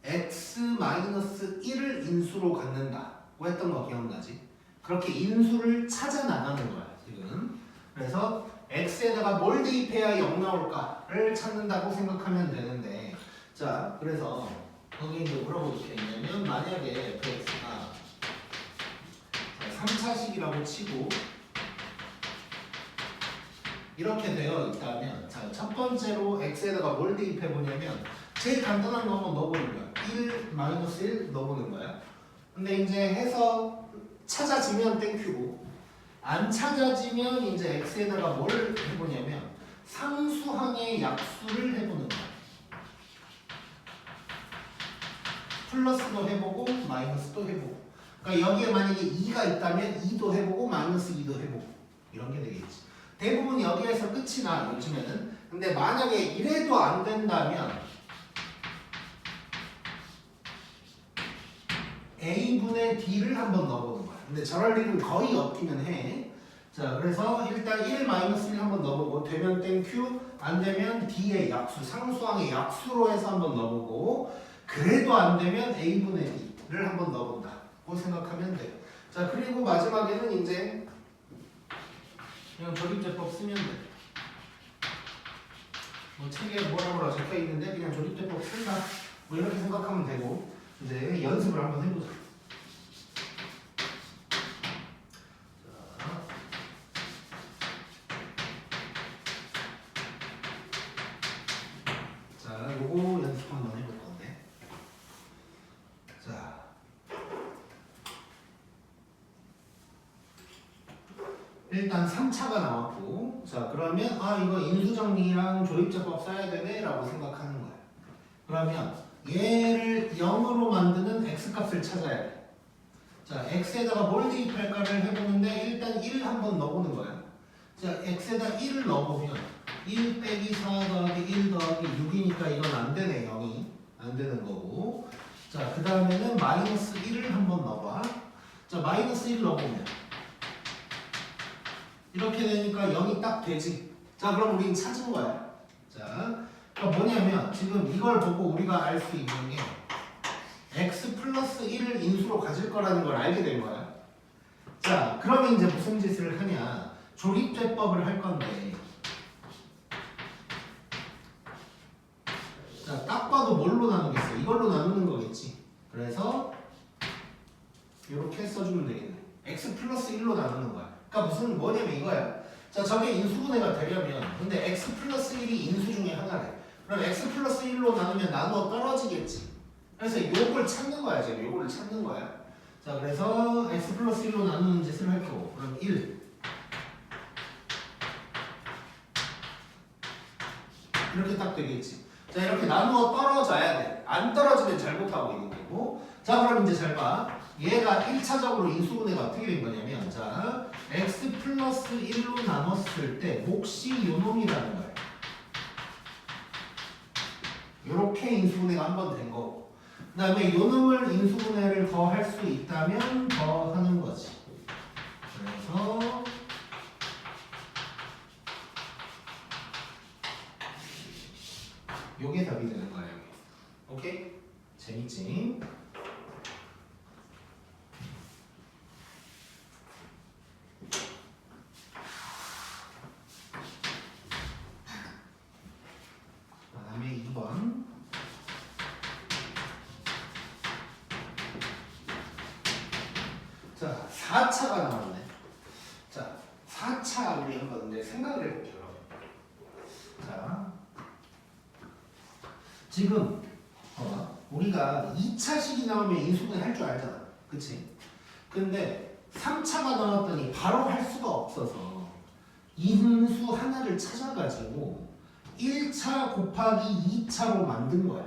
[SPEAKER 1] x-1을 인수로 갖는다고 했던 거 기억나지? 그렇게 인수를 찾아 나가는 거야, 지금. 그래서 x에다가 뭘 대입해야 0 나올까를 찾는다고 생각하면 되는데, 자, 그래서 거기 이제 물어볼 게 있냐면, 만약에 fx가 3차식이라고 치고 이렇게 되어 있다면, 자, 첫 번째로 x에다가 뭘 대입해 보냐면 제일 간단한 거 한번 넣어보는 거야. 1 마이너스 1 넣어보는 거야. 근데 이제 해서 찾아지면 땡큐고, 안 찾아지면 이제 x에다가 뭘 해보냐면 상수항의 약수를 해보는 거야. 플러스도 해보고 마이너스도 해보고. 그러니까 여기에 만약에 2가 있다면 2도 해보고 마이너스 2도 해보고 이런 게 되겠지. 대부분 여기에서 끝이 나, 요즘에는. 근데 만약에 이래도 안 된다면 a분의 d를 한번 넣어보는 거야. 근데 저럴 일은 거의 없기는 해. 자, 그래서 일단 1 마이너스 1 한번 넣어보고, 되면 땡큐, 안 되면 d의 약수, 상수항의 약수로 해서 한번 넣어보고, 그래도 안 되면 a분의 d를 한번 넣어본다고 생각하면 돼. 자, 그리고 마지막에는 이제 그냥 조립제법 쓰면 돼. 뭐 책에 뭐라 적혀 있는데 그냥 조립제법 쓴다, 뭐 이렇게 생각하면 되고, 이제 연습을 한번 해보자. 자, 요거 연습 한번 해볼 건데, 자, 일단 3차가 나왔고, 자, 그러면 이거 인수정리랑 조립제법 써야 되네 라고 생각하는 거야. 그러면 얘를 0으로 만드는 x x값을 찾아야 돼. 자, x에다가 뭘 대입할까를 해보는데 일단 1 한번 넣어보는 거야. 자, x에다 1을 넣어보면 1 빼기 4 더하기 1 더하기 6이니까 이건 안 되네. 0이 안 되는 거고. 자, 그 다음에는 마이너스 1을 한번 넣어봐. 자, 마이너스 1 넣어보면 이렇게 되니까 0이 딱 되지. 자, 그럼 우린 찾은 거야. 자, 그러니까 뭐냐면 지금 이걸 보고 우리가 알 수 있는 게 x 플러스 1을 인수로 가질 거라는 걸 알게 된 거야. 자, 그러면 이제 무슨 짓을 하냐. 조립제법을 할 건데. 자, 딱 봐도 뭘로 나누겠어? 이걸로 나누는 거겠지. 그래서 이렇게 써주면 되겠네. x 플러스 1로 나누는 거야. 그러니까 무슨 뭐냐면 이거야. 자, 저게 인수분해가 되려면 근데 x 플러스 1이 인수 중에 하나래. 그럼 x 플러스 1로 나누면 나누어 떨어지겠지. 그래서 요걸 찾는 거야. 지금 요거를 찾는 거야. 자, 그래서 x 플러스 1로 나누는 짓을 할 거고. 그럼 1 이렇게 딱 되겠지. 자, 이렇게 나누어 떨어져야 돼. 안 떨어지면 잘못하고 있는 거고. 자, 그럼 이제 잘 봐. 얘가 1차적으로 인수분해가 어떻게 된 거냐면, 자, x 플러스 1로 나눴을 때 몫이 요놈이라는 거야. 요렇게 인수분해가 한 번 된 거고. 그 다음에 요놈을 인수분해를 더 할 수 있다면 더 하는 거지. 그래서 요게 답이 되는 거예요. 오케이? 재밌지? 그다음에 2번. 자, 4차가 나왔네. 자, 4차 우리 한 건데 생각을 해볼게요. 자, 지금 우리가 2차식이 나오면 인수분해 할 줄 알잖아. 그치? 근데 3차가 나왔더니 바로 할 수가 없어서 인수 하나를 찾아가지고 1차 곱하기 2차로 만든 거야.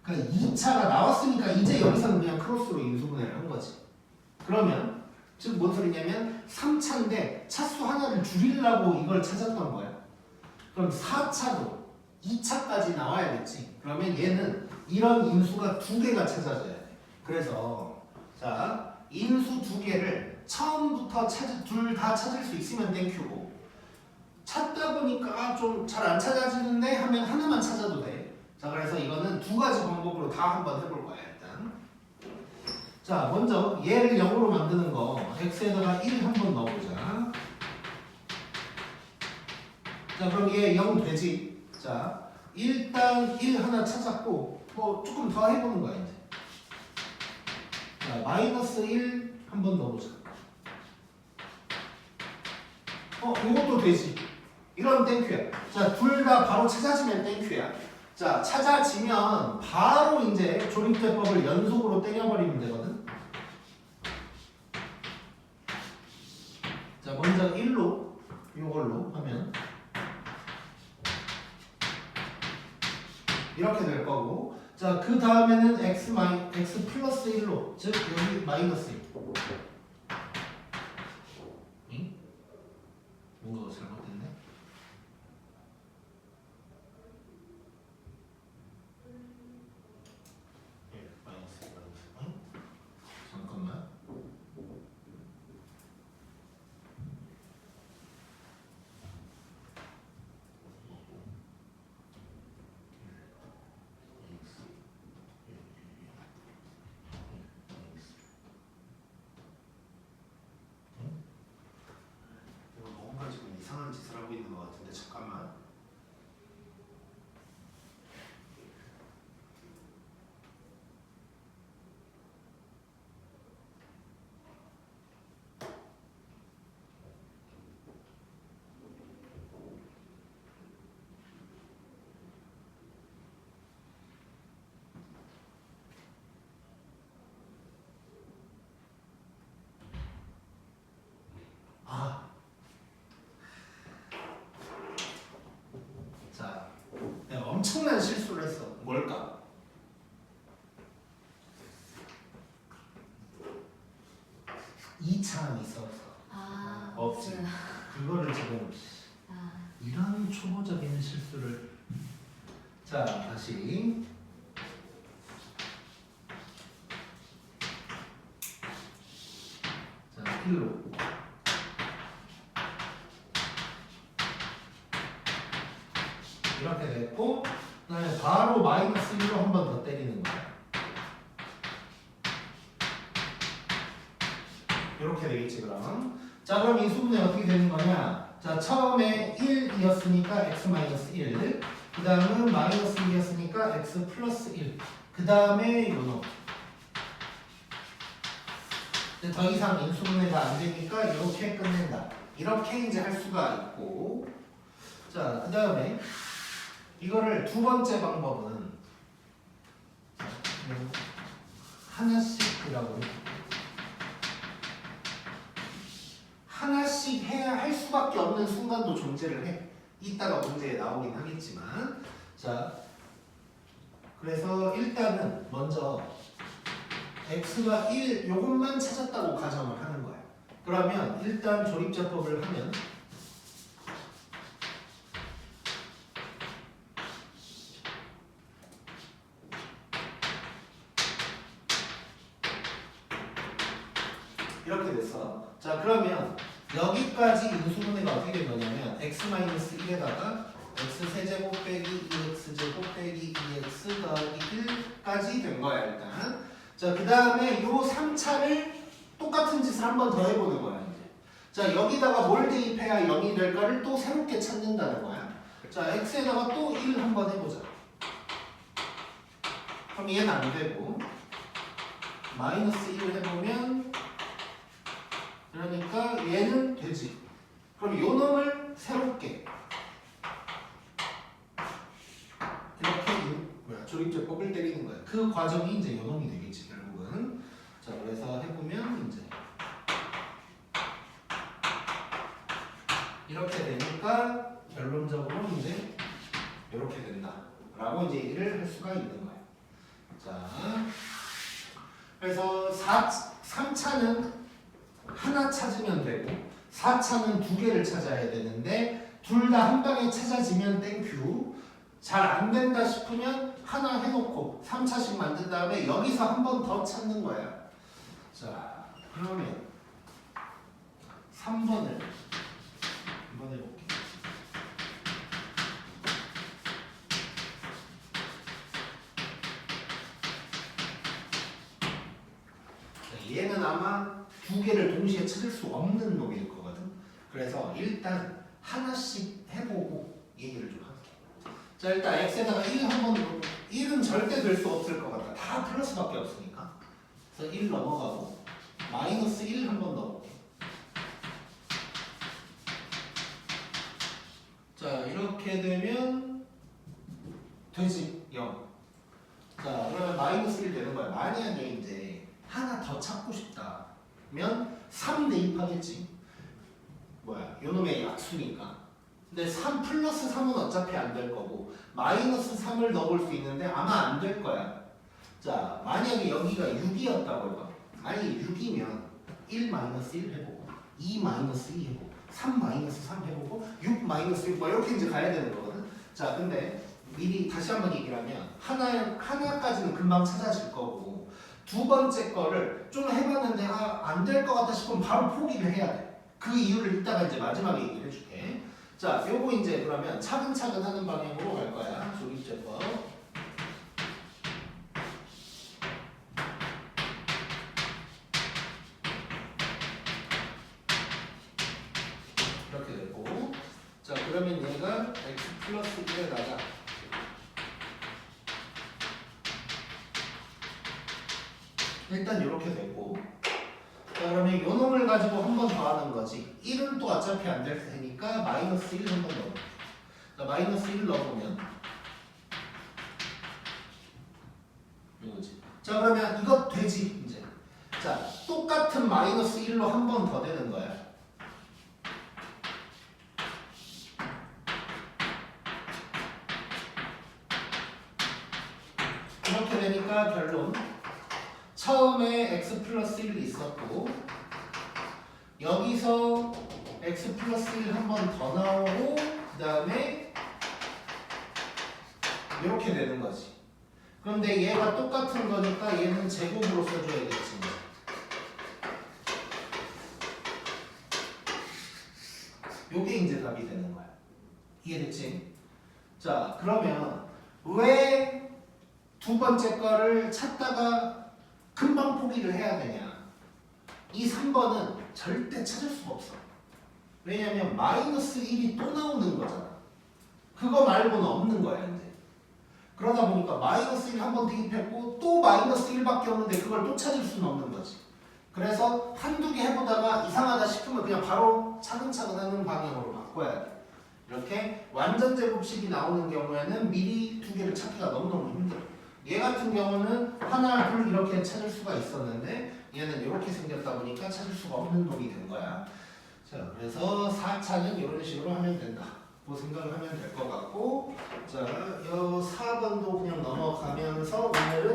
[SPEAKER 1] 그러니까 2차가 나왔으니까 이제 여기서는 그냥 크로스로 인수분해를 한 거지. 그러면 즉 뭔 소리냐면 3차인데 차수 하나를 줄이려고 이걸 찾았던 거야. 그럼 4차도 2차까지 나와야겠지. 그러면 얘는 이런 인수가 2개가 찾아져야 돼. 그래서 자, 인수 2개를 처음부터 둘 다 찾을 수 있으면 땡큐고, 찾다 보니까 좀 잘 안 찾아지는데 하면 하나만 찾아도 돼. 자, 그래서 이거는 2가지 방법으로 다 한번 해볼 거야. 일단 자, 먼저 얘를 0으로 만드는 거, x에다가 1 한번 넣어보자. 자, 그럼 얘 0 되지. 자, 일단 1 하나 찾았고 뭐 조금 더 해보는 거야 이제. 자, 마이너스 1 한번 넣어보자. 이것도 되지. 이런 땡큐야. 자, 둘 다 바로 찾아지면 땡큐야. 자, 찾아지면 바로 이제 조립제법을 연속으로 때려버리면 되거든. 자, 먼저 1로 이걸로 하면 이렇게 될 거고, 자, 그 다음에는 x 플러스 1로, 즉 여기 마이너스 1. 응? 뭔가 잘못됐네. 마이너스 1. 응? 잠깐만. 뭔가 지금 이상한 짓을 하고 있는 2차항 있어 없어?
[SPEAKER 3] 아,
[SPEAKER 1] 없지.
[SPEAKER 3] 없어요.
[SPEAKER 1] 그거를 지금
[SPEAKER 3] 아,
[SPEAKER 1] 이런 초보적인 실수를. 자, 다시. 자, 1로. 이렇게 됐고, 그다음에 바로 마이너스 1로 한 번 더 때리는 거야. 이렇게 되겠지, 그럼. 자, 그럼 이 수분이 어떻게 되는 거냐? 자, 처음에 1이었으니까 x-1. 그 다음은 마이너스 1이었으니까 x 플러스 1. 그 다음에 요놈. 근데 더 이상 인수분해가 안 되니까 이렇게 끝낸다. 이렇게 이제 할 수가 있고. 자, 그 다음에 이거를 두 번째 방법은 하나씩 그라고 하나씩 해야 할 수밖에 없는 순간도 존재를 해. 이따가 문제에 나오긴 하겠지만. 자, 그래서 일단은 먼저 x가 1 요것만 찾았다고 가정을 하는 거야. 그러면 일단 조립제법을 하면 이렇게 됐어. 자, 그러면 여기까지 인수분해가 어떻게 된 거냐면 x-1에다가 x세제곱 빼기 2x제곱 빼기 2x 더하기 1까지 된 거야 일단. 자, 그 다음에 요 3차를 똑같은 짓을 한 번 더 해보는 거야 이제. 자, 여기다가 뭘 대입해야 0이 될까를 또 새롭게 찾는다는 거야. 자, x에다가 또 1 한번 해보자. 그럼 얘는 안 되고 마이너스 1을 해보면 그러니까 얘는 되지. 그럼 요 놈을 새롭게 이렇게 조립제법을 때리는 거야. 그 과정이 이제 요 놈이 되겠지 결국은. 자, 그래서 해보면 이제 이렇게 되니까 결론적으로 이제 이렇게 된다라고 이제 얘기를 할 수가 있는 거야. 자, 그래서 3차는 하나 찾으면 되고 4차는 두 개를 찾아야 되는데 둘 다 한 방에 찾아지면 땡큐. 잘 안 된다 싶으면 하나 해놓고 3차씩 만든 다음에 여기서 한 번 더 찾는 거야. 자, 그러면 3번을 한번 해볼게. 얘는 아마 두 개를 동시에 찾을 수 없는 놈일 거거든. 그래서 일단 하나씩 해보고 얘기를 좀 할게. 자, 일단 x에다가 1 한번 넣고 1은 절대 될 수 없을 것 같다. 다 플러스밖에 없으니까. 그래서 1 넘어가고 마이너스 1 한번 넣어볼게. 자, 이렇게 되면 되지 0. 자, 그러면 마이너스 1 되는 거야. 만약에 이제 하나 더 찾고 싶다면 3 대입하겠지. 뭐야, 요놈의 약수니까. 근데 3 플러스 3은 어차피 안 될 거고 마이너스 3을 넣을 수 있는데 아마 안 될 거야. 자, 만약에 여기가 6이었다고 해봐. 아니 6이면 1 마이너스 1 해보고 2 마이너스 2 해보고 3 마이너스 3 해보고 6 마이너스 6 뭐 이렇게 이제 가야 되는 거거든. 자, 근데 미리 다시 한번 얘기를 하면 하나까지는 금방 찾아질 거고 두 번째 거를 좀 해봤는데 안 될 것 같다 싶으면 바로 포기를 해야 돼. 그 이유를 이따가 이제 마지막에 얘기를 해줄게. 자, 요거 이제 그러면 차근차근 하는 방향으로 갈 거야. 조립제법. 이렇게 됐고, 자, 그러면 얘가 x 플러스 1에다가 일단 이렇게 됐고, 자, 그러면 요 놈을 가지고 한 번 더 하는 거지. 1은 또 어차피 안 될 테니까 마이너스 1 한 번 넣어. 자, 마이너스 1 넣어보면 이거지. 자, 그러면 이거 되지 이제. 자, 똑같은 마이너스 1로 한 번 더 되는 거야. 이렇게 되니까 결론 처음에 x 플러스 1이 있었고 여기서 x 플러스 1 한 번 더 나오고 그 다음에 이렇게 되는 거지. 그런데 얘가 똑같은 거니까 얘는 제곱으로 써줘야겠지. 요게 이제 답이 되는 거야. 이해됐지? 자, 그러면 왜 두 번째 거를 찾다가 금방 포기를 해야 되냐? 이 3번은 절대 찾을 수가 없어. 왜냐면 마이너스 1이 또 나오는 거잖아. 그거 말고는 없는 거야, 이제. 그러다 보니까 마이너스 1 한 번 대입했고 또 마이너스 1밖에 없는데 그걸 또 찾을 수는 없는 거지. 그래서 한두 개 해보다가 이상하다 싶으면 그냥 바로 차근차근 하는 방향으로 바꿔야 돼. 이렇게 완전 제곱식이 나오는 경우에는 미리 두 개를 찾기가 너무너무 힘들어. 얘 같은 경우는 하나, 둘 이렇게 찾을 수가 있었는데 얘는 이렇게 생겼다 보니까 찾을 수가 없는 놈이 된 거야. 자, 그래서 4차는 이런 식으로 하면 된다. 뭐 생각을 하면 될 것 같고, 자, 이 4번도 그냥 넘어가면서 오늘은